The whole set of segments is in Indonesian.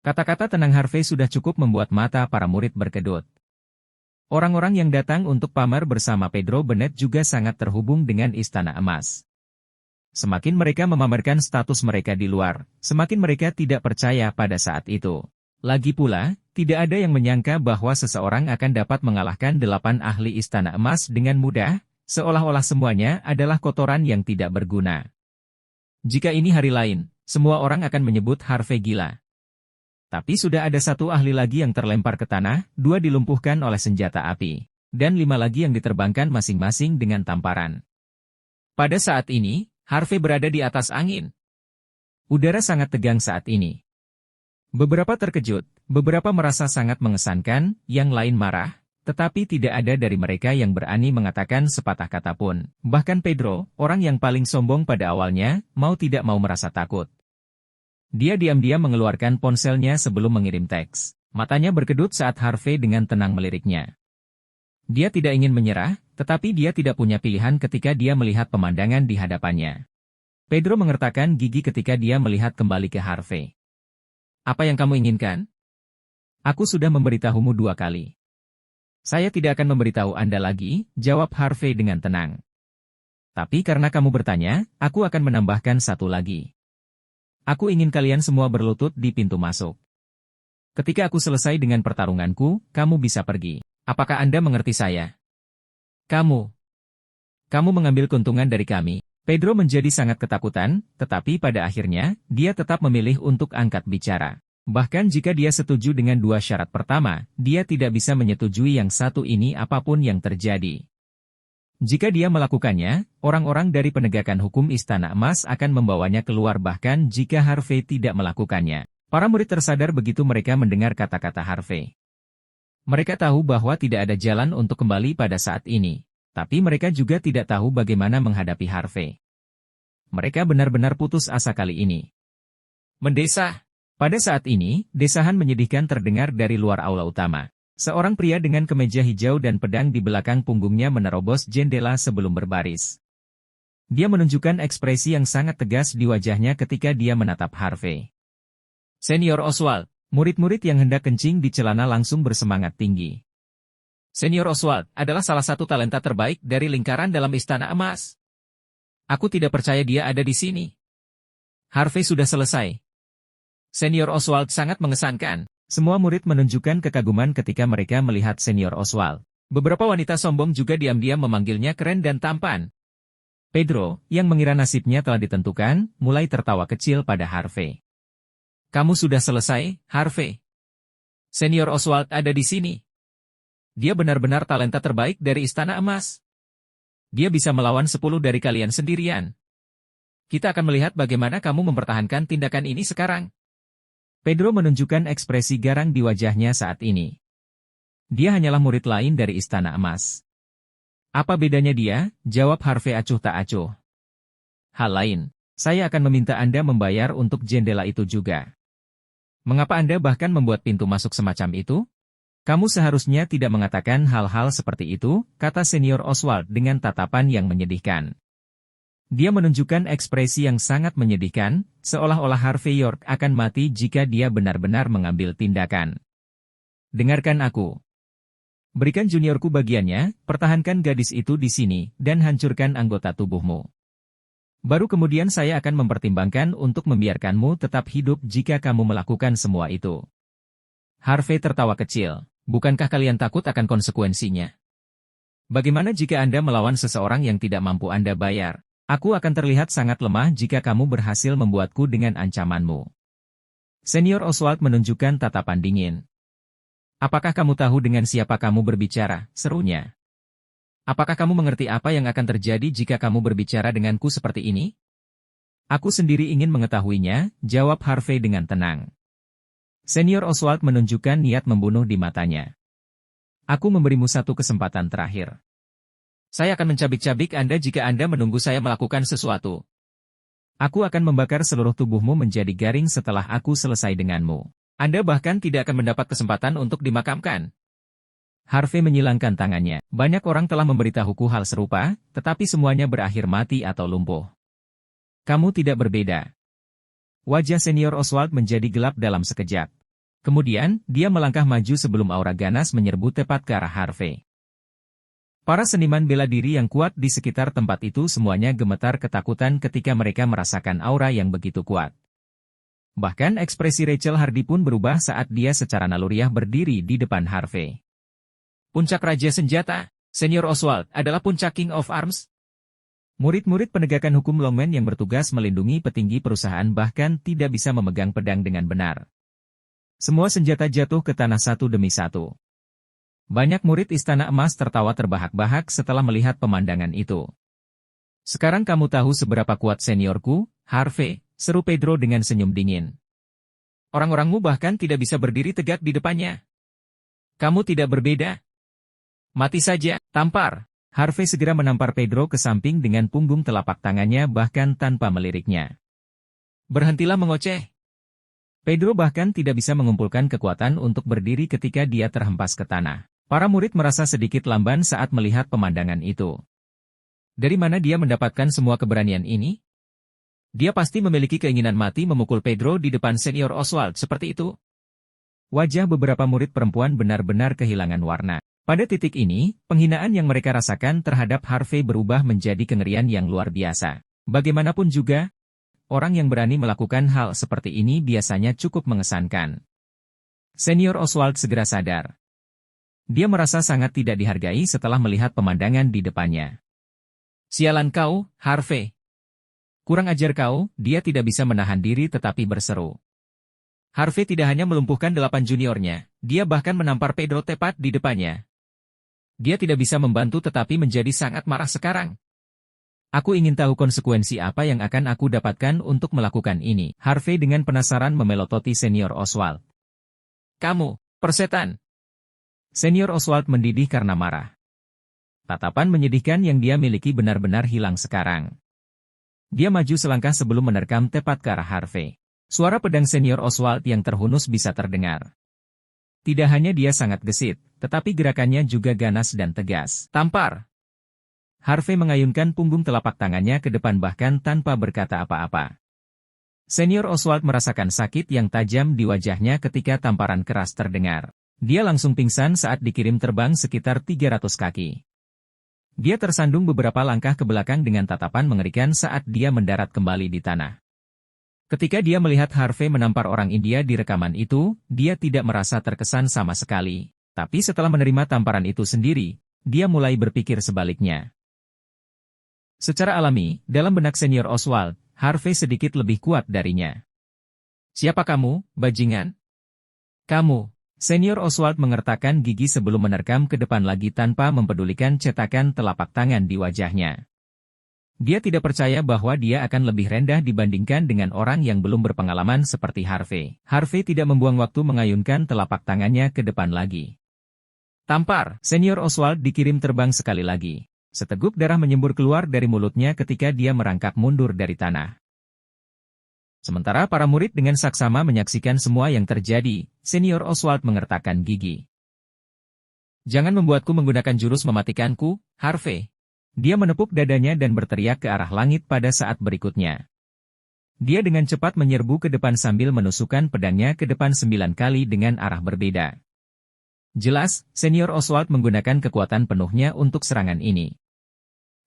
Kata-kata tenang Harvey sudah cukup membuat mata para murid berkedut. Orang-orang yang datang untuk pamer bersama Pedro Bennett juga sangat terhubung dengan Istana Emas. Semakin mereka memamerkan status mereka di luar, semakin mereka tidak percaya pada saat itu. Lagi pula, tidak ada yang menyangka bahwa seseorang akan dapat mengalahkan 8 ahli Istana Emas dengan mudah, seolah-olah semuanya adalah kotoran yang tidak berguna. Jika ini hari lain, semua orang akan menyebut Harvey gila. Tapi sudah ada 1 ahli lagi yang terlempar ke tanah, 2 dilumpuhkan oleh senjata api, dan 5 lagi yang diterbangkan masing-masing dengan tamparan. Pada saat ini, Harvey berada di atas angin. Udara sangat tegang saat ini. Beberapa terkejut, beberapa merasa sangat mengesankan, yang lain marah, tetapi tidak ada dari mereka yang berani mengatakan sepatah kata pun. Bahkan Pedro, orang yang paling sombong pada awalnya, mau tidak mau merasa takut. Dia diam-diam mengeluarkan ponselnya sebelum mengirim teks. Matanya berkedut saat Harvey dengan tenang meliriknya. Dia tidak ingin menyerah, tetapi dia tidak punya pilihan ketika dia melihat pemandangan di hadapannya. Pedro mengertakkan gigi ketika dia melihat kembali ke Harvey. Apa yang kamu inginkan? Aku sudah memberitahumu 2 kali. Saya tidak akan memberitahu Anda lagi, jawab Harvey dengan tenang. Tapi karena kamu bertanya, aku akan menambahkan 1 lagi. Aku ingin kalian semua berlutut di pintu masuk. Ketika aku selesai dengan pertarunganku, kamu bisa pergi. Apakah Anda mengerti saya? Kamu mengambil keuntungan dari kami. Pedro menjadi sangat ketakutan, tetapi pada akhirnya, dia tetap memilih untuk angkat bicara. Bahkan jika dia setuju dengan 2 syarat pertama, dia tidak bisa menyetujui yang satu ini apapun yang terjadi. Jika dia melakukannya, orang-orang dari penegakan hukum Istana Emas akan membawanya keluar bahkan jika Harvey tidak melakukannya. Para murid tersadar begitu mereka mendengar kata-kata Harvey. Mereka tahu bahwa tidak ada jalan untuk kembali pada saat ini. Tapi mereka juga tidak tahu bagaimana menghadapi Harvey. Mereka benar-benar putus asa kali ini. Mendesah. Pada saat ini, desahan menyedihkan terdengar dari luar aula utama. Seorang pria dengan kemeja hijau dan pedang di belakang punggungnya menerobos jendela sebelum berbaris. Dia menunjukkan ekspresi yang sangat tegas di wajahnya ketika dia menatap Harvey. Senior Oswald, murid-murid yang hendak kencing di celana langsung bersemangat tinggi. Senior Oswald adalah salah satu talenta terbaik dari lingkaran dalam Istana Emas. Aku tidak percaya dia ada di sini. Harvey sudah selesai. Senior Oswald sangat mengesankan. Semua murid menunjukkan kekaguman ketika mereka melihat Senior Oswald. Beberapa wanita sombong juga diam-diam memanggilnya keren dan tampan. Pedro, yang mengira nasibnya telah ditentukan, mulai tertawa kecil pada Harvey. Kamu sudah selesai, Harvey. Senior Oswald ada di sini. Dia benar-benar talenta terbaik dari Istana Emas. Dia bisa melawan 10 dari kalian sendirian. Kita akan melihat bagaimana kamu mempertahankan tindakan ini sekarang. Pedro menunjukkan ekspresi garang di wajahnya saat ini. Dia hanyalah murid lain dari Istana Emas. Apa bedanya dia? Jawab Harvey acuh tak acuh. Hal lain, saya akan meminta Anda membayar untuk jendela itu juga. Mengapa Anda bahkan membuat pintu masuk semacam itu? Kamu seharusnya tidak mengatakan hal-hal seperti itu, kata Senior Oswald dengan tatapan yang menyedihkan. Dia menunjukkan ekspresi yang sangat menyedihkan, seolah-olah Harvey York akan mati jika dia benar-benar mengambil tindakan. Dengarkan aku. Berikan juniorku bagiannya, pertahankan gadis itu di sini, dan hancurkan anggota tubuhmu. Baru kemudian saya akan mempertimbangkan untuk membiarkanmu tetap hidup jika kamu melakukan semua itu. Harvey tertawa kecil. Bukankah kalian takut akan konsekuensinya? Bagaimana jika Anda melawan seseorang yang tidak mampu Anda bayar? Aku akan terlihat sangat lemah jika kamu berhasil membuatku dengan ancamanmu. Senior Oswald menunjukkan tatapan dingin. Apakah kamu tahu dengan siapa kamu berbicara? Serunya. Apakah kamu mengerti apa yang akan terjadi jika kamu berbicara denganku seperti ini? Aku sendiri ingin mengetahuinya, jawab Harvey dengan tenang. Senior Oswald menunjukkan niat membunuh di matanya. Aku memberimu 1 kesempatan terakhir. Saya akan mencabik-cabik Anda jika Anda menunggu saya melakukan sesuatu. Aku akan membakar seluruh tubuhmu menjadi garing setelah aku selesai denganmu. Anda bahkan tidak akan mendapat kesempatan untuk dimakamkan. Harvey menyilangkan tangannya. Banyak orang telah memberitahuku hal serupa, tetapi semuanya berakhir mati atau lumpuh. Kamu tidak berbeda. Wajah Senior Oswald menjadi gelap dalam sekejap. Kemudian, dia melangkah maju sebelum aura ganas menyerbu tepat ke arah Harvey. Para seniman bela diri yang kuat di sekitar tempat itu semuanya gemetar ketakutan ketika mereka merasakan aura yang begitu kuat. Bahkan ekspresi Rachel Hardy pun berubah saat dia secara naluriah berdiri di depan Harvey. Puncak Raja Senjata, Senior Oswald, adalah puncak King of Arms? Murid-murid penegakan hukum Longman yang bertugas melindungi petinggi perusahaan bahkan tidak bisa memegang pedang dengan benar. Semua senjata jatuh ke tanah satu demi satu. Banyak murid Istana Emas tertawa terbahak-bahak setelah melihat pemandangan itu. Sekarang kamu tahu seberapa kuat seniorku, Harvey, seru Pedro dengan senyum dingin. Orang-orangmu bahkan tidak bisa berdiri tegak di depannya. Kamu tidak berbeda. Mati saja, tampar. Harvey segera menampar Pedro ke samping dengan punggung telapak tangannya bahkan tanpa meliriknya. Berhentilah mengoceh. Pedro bahkan tidak bisa mengumpulkan kekuatan untuk berdiri ketika dia terhempas ke tanah. Para murid merasa sedikit lamban saat melihat pemandangan itu. Dari mana dia mendapatkan semua keberanian ini? Dia pasti memiliki keinginan mati memukul Pedro di depan senior Oswald seperti itu. Wajah beberapa murid perempuan benar-benar kehilangan warna. Pada titik ini, penghinaan yang mereka rasakan terhadap Harvey berubah menjadi kengerian yang luar biasa. Bagaimanapun juga, orang yang berani melakukan hal seperti ini biasanya cukup mengesankan. Senior Oswald segera sadar. Dia merasa sangat tidak dihargai setelah melihat pemandangan di depannya. Sialan kau, Harvey. Kurang ajar kau, dia tidak bisa menahan diri tetapi berseru. Harvey tidak hanya melumpuhkan 8 juniornya, dia bahkan menampar Pedro tepat di depannya. Dia tidak bisa membantu tetapi menjadi sangat marah sekarang. Aku ingin tahu konsekuensi apa yang akan aku dapatkan untuk melakukan ini. Harvey dengan penasaran memelototi senior Oswald. Kamu, persetan. Senior Oswald mendidih karena marah. Tatapan menyedihkan yang dia miliki benar-benar hilang sekarang. Dia maju selangkah sebelum menerkam tepat ke arah Harvey. Suara pedang senior Oswald yang terhunus bisa terdengar. Tidak hanya dia sangat gesit, tetapi gerakannya juga ganas dan tegas. Tampar! Harvey mengayunkan punggung telapak tangannya ke depan bahkan tanpa berkata apa-apa. Senior Oswald merasakan sakit yang tajam di wajahnya ketika tamparan keras terdengar. Dia langsung pingsan saat dikirim terbang sekitar 300 kaki. Dia tersandung beberapa langkah ke belakang dengan tatapan mengerikan saat dia mendarat kembali di tanah. Ketika dia melihat Harvey menampar orang India di rekaman itu, dia tidak merasa terkesan sama sekali. Tapi setelah menerima tamparan itu sendiri, dia mulai berpikir sebaliknya. Secara alami, dalam benak senior Oswald, Harvey sedikit lebih kuat darinya. Siapa kamu, bajingan? Kamu. Senior Oswald mengertakkan gigi sebelum menerkam ke depan lagi tanpa mempedulikan cetakan telapak tangan di wajahnya. Dia tidak percaya bahwa dia akan lebih rendah dibandingkan dengan orang yang belum berpengalaman seperti Harvey. Harvey tidak membuang waktu mengayunkan telapak tangannya ke depan lagi. Tampar! Senior Oswald dikirim terbang sekali lagi. Seteguk darah menyembur keluar dari mulutnya ketika dia merangkak mundur dari tanah. Sementara para murid dengan saksama menyaksikan semua yang terjadi, Senior Oswald mengertakkan gigi. Jangan membuatku menggunakan jurus mematikanku, Harvey. Dia menepuk dadanya dan berteriak ke arah langit pada saat berikutnya. Dia dengan cepat menyerbu ke depan sambil menusukkan pedangnya ke depan 9 kali dengan arah berbeda. Jelas, Senior Oswald menggunakan kekuatan penuhnya untuk serangan ini.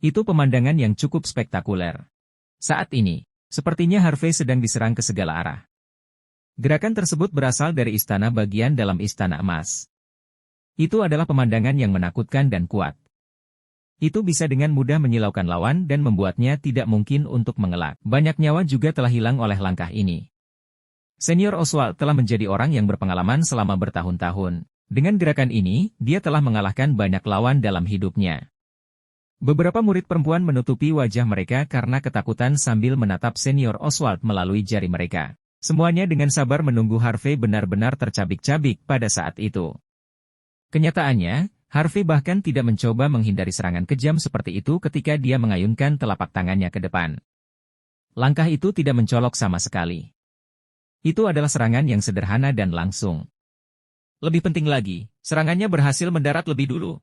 Itu pemandangan yang cukup spektakuler. Saat ini, sepertinya Harvey sedang diserang ke segala arah. Gerakan tersebut berasal dari istana bagian dalam Istana Emas. Itu adalah pemandangan yang menakutkan dan kuat. Itu bisa dengan mudah menyilaukan lawan dan membuatnya tidak mungkin untuk mengelak. Banyak nyawa juga telah hilang oleh langkah ini. Senior Oswald telah menjadi orang yang berpengalaman selama bertahun-tahun. Dengan gerakan ini, dia telah mengalahkan banyak lawan dalam hidupnya. Beberapa murid perempuan menutupi wajah mereka karena ketakutan sambil menatap Senior Oswald melalui jari mereka. Semuanya dengan sabar menunggu Harvey benar-benar tercabik-cabik pada saat itu. Kenyataannya, Harvey bahkan tidak mencoba menghindari serangan kejam seperti itu ketika dia mengayunkan telapak tangannya ke depan. Langkah itu tidak mencolok sama sekali. Itu adalah serangan yang sederhana dan langsung. Lebih penting lagi, serangannya berhasil mendarat lebih dulu.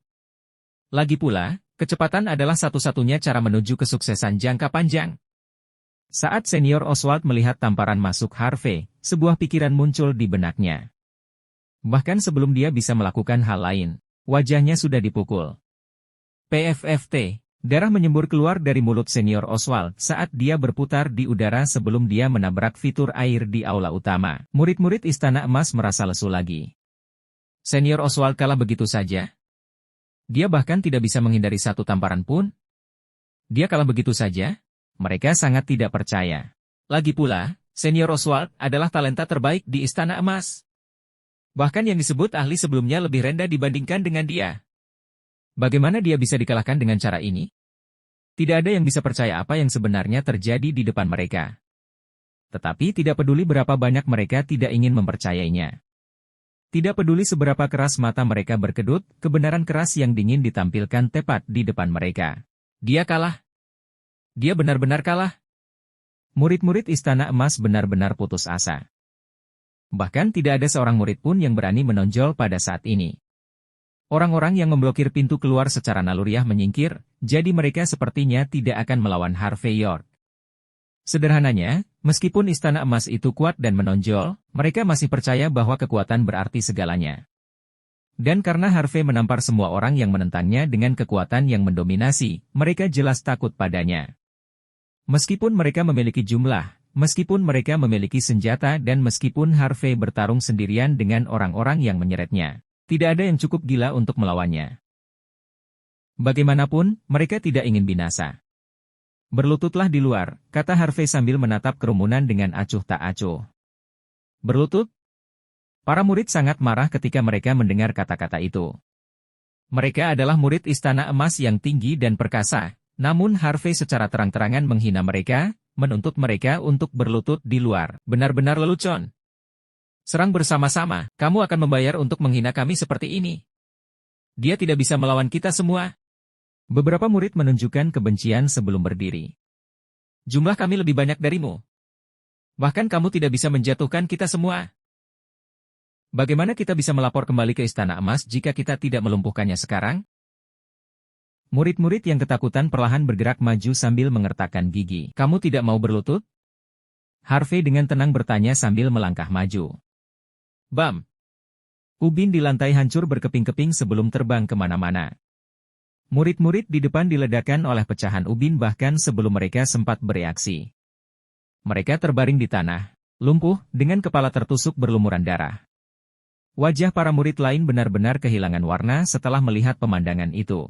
Lagi pula, kecepatan adalah satu-satunya cara menuju kesuksesan jangka panjang. Saat Senior Oswald melihat tamparan masuk Harvey, sebuah pikiran muncul di benaknya. Bahkan sebelum dia bisa melakukan hal lain, wajahnya sudah dipukul. PFFT. Darah menyembur keluar dari mulut senior Oswald saat dia berputar di udara sebelum dia menabrak fitur air di aula utama. Murid-murid Istana Emas merasa lesu lagi. Senior Oswald kalah begitu saja? Dia bahkan tidak bisa menghindari satu tamparan pun? Dia kalah begitu saja? Mereka sangat tidak percaya. Lagi pula, senior Oswald adalah talenta terbaik di Istana Emas. Bahkan yang disebut ahli sebelumnya lebih rendah dibandingkan dengan dia. Bagaimana dia bisa dikalahkan dengan cara ini? Tidak ada yang bisa percaya apa yang sebenarnya terjadi di depan mereka. Tetapi tidak peduli berapa banyak mereka tidak ingin mempercayainya. Tidak peduli seberapa keras mata mereka berkedut, kebenaran keras yang dingin ditampilkan tepat di depan mereka. Dia kalah. Dia benar-benar kalah. Murid-murid Istana Emas benar-benar putus asa. Bahkan tidak ada seorang murid pun yang berani menonjol pada saat ini. Orang-orang yang memblokir pintu keluar secara naluriah menyingkir, jadi mereka sepertinya tidak akan melawan Harvey York. Sederhananya, meskipun Istana Emas itu kuat dan menonjol, mereka masih percaya bahwa kekuatan berarti segalanya. Dan karena Harvey menampar semua orang yang menentangnya dengan kekuatan yang mendominasi, mereka jelas takut padanya. Meskipun mereka memiliki jumlah, meskipun mereka memiliki senjata dan meskipun Harvey bertarung sendirian dengan orang-orang yang menyeretnya, tidak ada yang cukup gila untuk melawannya. Bagaimanapun, mereka tidak ingin binasa. Berlututlah di luar, kata Harvey sambil menatap kerumunan dengan acuh tak acuh. Berlutut? Para murid sangat marah ketika mereka mendengar kata-kata itu. Mereka adalah murid Istana Emas yang tinggi dan perkasa, namun Harvey secara terang-terangan menghina mereka, menuntut mereka untuk berlutut di luar. Benar-benar lelucon. Serang bersama-sama, kamu akan membayar untuk menghina kami seperti ini. Dia tidak bisa melawan kita semua. Beberapa murid menunjukkan kebencian sebelum berdiri. Jumlah kami lebih banyak darimu. Bahkan kamu tidak bisa menjatuhkan kita semua. Bagaimana kita bisa melapor kembali ke Istana Emas jika kita tidak melumpuhkannya sekarang? Murid-murid yang ketakutan perlahan bergerak maju sambil mengertakkan gigi. Kamu tidak mau berlutut? Harvey dengan tenang bertanya sambil melangkah maju. Bam! Ubin di lantai hancur berkeping-keping sebelum terbang kemana-mana. Murid-murid di depan diledakkan oleh pecahan ubin bahkan sebelum mereka sempat bereaksi. Mereka terbaring di tanah, lumpuh, dengan kepala tertusuk berlumuran darah. Wajah para murid lain benar-benar kehilangan warna setelah melihat pemandangan itu.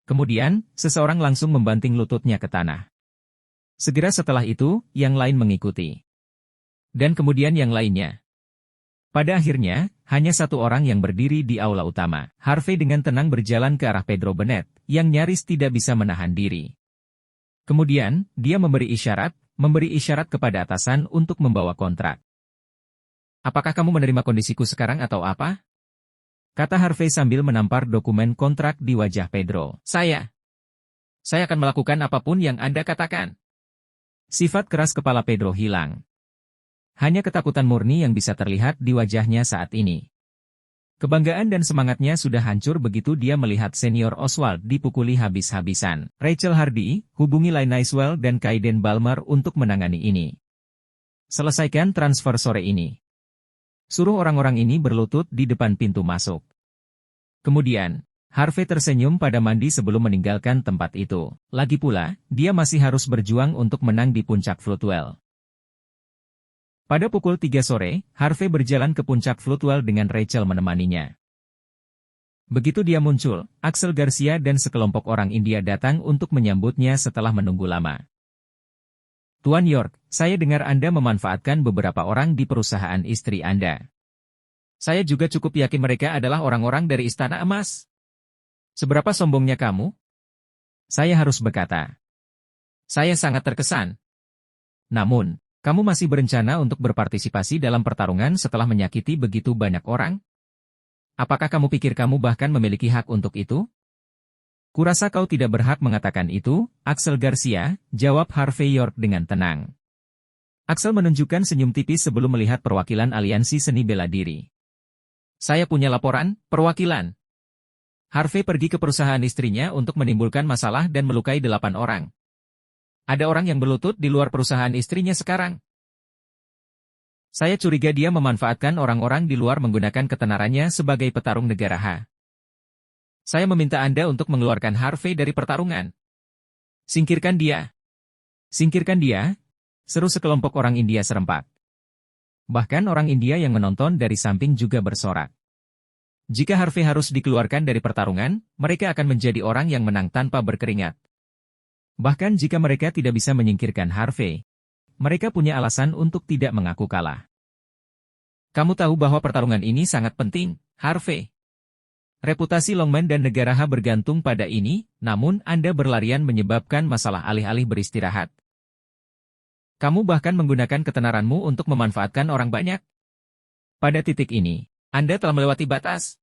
Kemudian, seseorang langsung membanting lututnya ke tanah. Segera setelah itu, yang lain mengikuti. Dan kemudian yang lainnya. Pada akhirnya, hanya satu orang yang berdiri di aula utama. Harvey dengan tenang berjalan ke arah Pedro Bennett, yang nyaris tidak bisa menahan diri. Kemudian, dia memberi isyarat kepada atasan untuk membawa kontrak. Apakah kamu menerima kondisiku sekarang atau apa? Kata Harvey sambil menampar dokumen kontrak di wajah Pedro. Saya akan melakukan apapun yang Anda katakan. Sifat keras kepala Pedro hilang. Hanya ketakutan murni yang bisa terlihat di wajahnya saat ini. Kebanggaan dan semangatnya sudah hancur begitu dia melihat senior Oswald dipukuli habis-habisan. Rachel Hardy, hubungi Lynn Nicewell dan Kaiden Balmer untuk menangani ini. Selesaikan transfer sore ini. Suruh orang-orang ini berlutut di depan pintu masuk. Kemudian, Harvey tersenyum pada Mandy sebelum meninggalkan tempat itu. Lagi pula, dia masih harus berjuang untuk menang di puncak Floodwell. Pada pukul 3 sore, Harvey berjalan ke puncak Floodwell dengan Rachel menemaninya. Begitu dia muncul, Axel Garcia dan sekelompok orang India datang untuk menyambutnya setelah menunggu lama. Tuan York, saya dengar Anda memanfaatkan beberapa orang di perusahaan istri Anda. Saya juga cukup yakin mereka adalah orang-orang dari Istana Emas. Seberapa sombongnya kamu? Saya harus berkata. Saya sangat terkesan. Namun, kamu masih berencana untuk berpartisipasi dalam pertarungan setelah menyakiti begitu banyak orang? Apakah kamu pikir kamu bahkan memiliki hak untuk itu? Kurasa kau tidak berhak mengatakan itu, Axel Garcia, jawab Harvey York dengan tenang. Axel menunjukkan senyum tipis sebelum melihat perwakilan aliansi seni bela diri. Saya punya laporan, perwakilan. Harvey pergi ke perusahaan istrinya untuk menimbulkan masalah dan melukai 8 orang. Ada orang yang berlutut di luar perusahaan istrinya sekarang. Saya curiga dia memanfaatkan orang-orang di luar menggunakan ketenarannya sebagai petarung negara H. Saya meminta Anda untuk mengeluarkan Harvey dari pertarungan. Singkirkan dia. Singkirkan dia, seru sekelompok orang India serempak. Bahkan orang India yang menonton dari samping juga bersorak. Jika Harvey harus dikeluarkan dari pertarungan, mereka akan menjadi orang yang menang tanpa berkeringat. Bahkan jika mereka tidak bisa menyingkirkan Harvey, mereka punya alasan untuk tidak mengaku kalah. Kamu tahu bahwa pertarungan ini sangat penting, Harvey. Reputasi Longman dan negara H bergantung pada ini, namun Anda berlarian menyebabkan masalah alih-alih beristirahat. Kamu bahkan menggunakan ketenaranmu untuk memanfaatkan orang banyak. Pada titik ini, Anda telah melewati batas.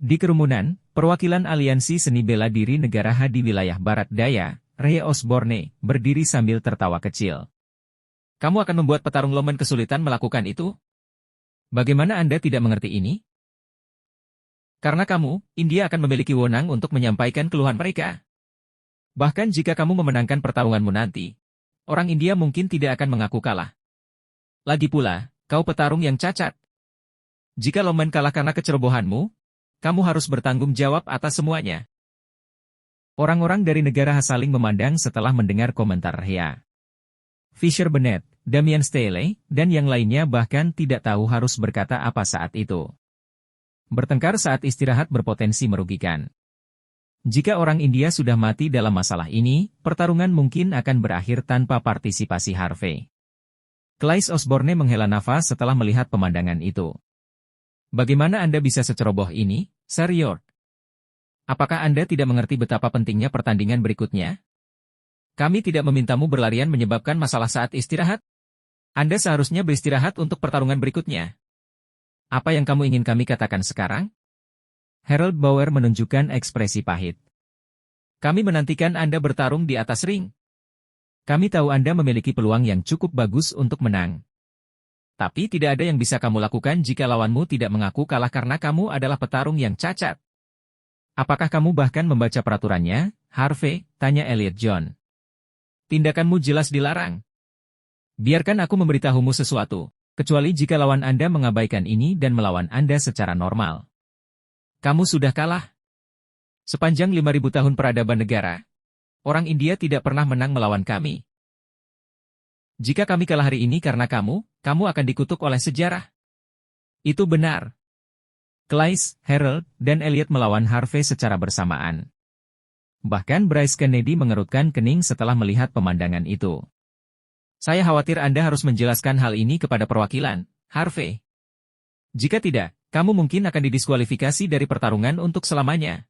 Di kerumunan, perwakilan aliansi seni bela diri negara H di wilayah Barat Daya, Ray Osborne, berdiri sambil tertawa kecil. Kamu akan membuat petarung Longman kesulitan melakukan itu? Bagaimana Anda tidak mengerti ini? Karena kamu, India akan memiliki wewenang untuk menyampaikan keluhan mereka. Bahkan jika kamu memenangkan pertarunganmu nanti, orang India mungkin tidak akan mengaku kalah. Lagi pula, kau petarung yang cacat. Jika Longman kalah karena kecerobohanmu, kamu harus bertanggung jawab atas semuanya. Orang-orang dari negara H saling memandang setelah mendengar komentar Rhea. Fisher Bennett, Damian Staley, dan yang lainnya bahkan tidak tahu harus berkata apa saat itu. Bertengkar saat istirahat berpotensi merugikan. Jika orang India sudah mati dalam masalah ini, pertarungan mungkin akan berakhir tanpa partisipasi Harvey. Claes Osborne menghela nafas setelah melihat pemandangan itu. Bagaimana Anda bisa seceroboh ini, Sir York? Apakah Anda tidak mengerti betapa pentingnya pertandingan berikutnya? Kami tidak memintamu berlarian menyebabkan masalah saat istirahat. Anda seharusnya beristirahat untuk pertarungan berikutnya. Apa yang kamu ingin kami katakan sekarang? Harold Bauer menunjukkan ekspresi pahit. Kami menantikan Anda bertarung di atas ring. Kami tahu Anda memiliki peluang yang cukup bagus untuk menang. Tapi tidak ada yang bisa kamu lakukan jika lawanmu tidak mengaku kalah karena kamu adalah petarung yang cacat. Apakah kamu bahkan membaca peraturannya, Harvey? Tanya Elliot John. Tindakanmu jelas dilarang. Biarkan aku memberitahumu sesuatu, kecuali jika lawan Anda mengabaikan ini dan melawan Anda secara normal. Kamu sudah kalah. Sepanjang 5.000 tahun peradaban negara, orang India tidak pernah menang melawan kami. Jika kami kalah hari ini karena kamu akan dikutuk oleh sejarah. Itu benar. Claes, Harold, dan Elliot melawan Harvey secara bersamaan. Bahkan Bryce Kennedy mengerutkan kening setelah melihat pemandangan itu. Saya khawatir Anda harus menjelaskan hal ini kepada perwakilan, Harvey. Jika tidak, kamu mungkin akan didiskualifikasi dari pertarungan untuk selamanya.